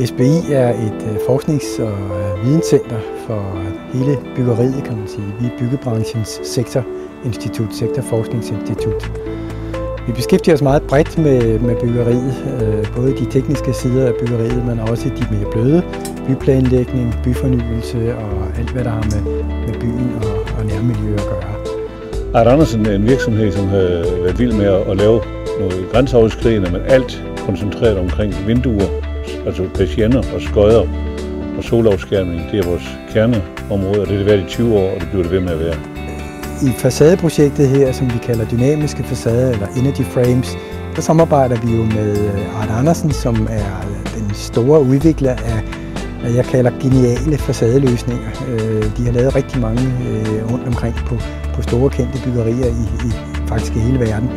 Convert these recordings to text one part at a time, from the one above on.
SBI er et forsknings- og videnscenter for hele byggeriet, kan man sige. Vi er byggebranchens sektorinstitut, sektorforskningsinstitut. Vi beskæftiger os meget bredt med byggeriet, både de tekniske sider af byggeriet, men også de mere bløde, byplanlægning, byfornyelse og alt, hvad der har med byen og nærmiljø at gøre. Art Andersen er en virksomhed, som har været vild med at lave noget grænseoverskridende, men alt koncentreret omkring vinduer, altså persienner og skodder og solafskærmning. Det er vores kerneområde, og det har været i 20 år, og det bliver det ved med at være. I facadeprojektet her, som vi kalder dynamiske facader eller Energy Frames, der samarbejder vi jo med Art Andersen, som er den store udvikler af, hvad jeg kalder geniale facadeløsninger. De har lavet rigtig mange rundt omkring på store kendte byggerier i faktisk hele verden.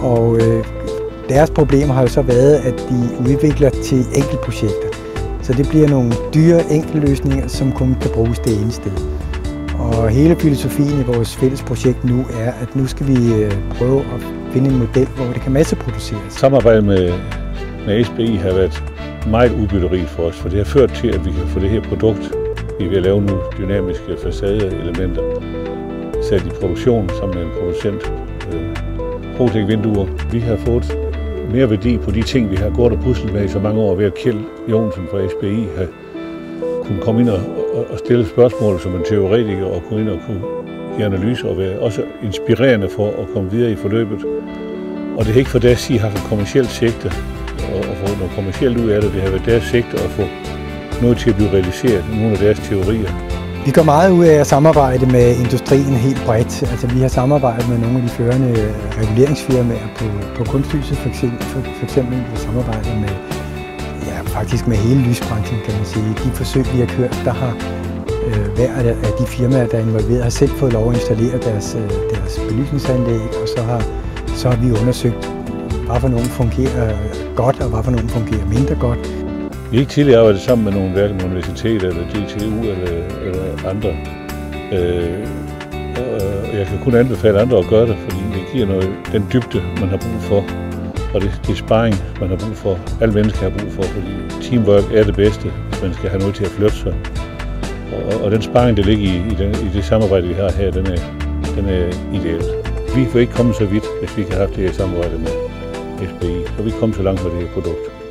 Og deres problemer har jo så været, at de udvikler til enkeltprojekter. Så det bliver nogle dyre enkeltløsninger, som kun kan bruges det ene sted. Og hele filosofien i vores fælles projekt nu er, at nu skal vi prøve at finde en model, hvor det kan masseproduceres. Samarbejdet med SBI har været meget udbytterigt for os, for det har ført til, at vi kan få det her produkt, vi er ved at lave nu, dynamiske facadeelementer, sat i produktion sammen med en producent, Protec vinduer. Vi har fået mere værdi på de ting, vi har gået og puslet med i så mange år, ved at Kjeld Jonsen fra SBI har kunne komme ind og stille spørgsmål som en teoretiker og kunne ind og kunne give analyser og være også inspirerende for at komme videre i forløbet. Og det er ikke for deres side haft et kommercielt sigte og få noget kommercielt ud af det. Det har været deres sigte at få noget til at blive realiseret, nogle af deres teorier. Vi går meget ud af at samarbejde med industrien helt bredt. Altså, vi har samarbejdet med nogle af de førende reguleringsfirmaer på kunsthuset, for eksempel. Vi har samarbejdet med faktisk med hele lysbranchen, kan man sige. De forsøg, vi har kørt, der har hver af de firmaer, der er involveret, har selv fået lov at installere deres belysningsanlæg, og så har vi undersøgt, hvad for nogen fungerer godt, og hvad for nogen fungerer mindre godt. Vi har ikke tidligere arbejdet sammen med nogen, hverken universiteter eller DTU eller andre. Jeg kan kun anbefale andre at gøre det, fordi det giver den dybde, man har brug for. Og det sparring, man har brug for, alle mennesker har brug for, fordi teamwork er det bedste, hvis man skal have noget til at flytte sig. Og den sparring, der ligger i det samarbejde, vi har her, den er ideel. Vi får ikke komme så vidt, hvis vi ikke har haft det her samarbejde med SBI, så vi kommer så langt med det her produkt.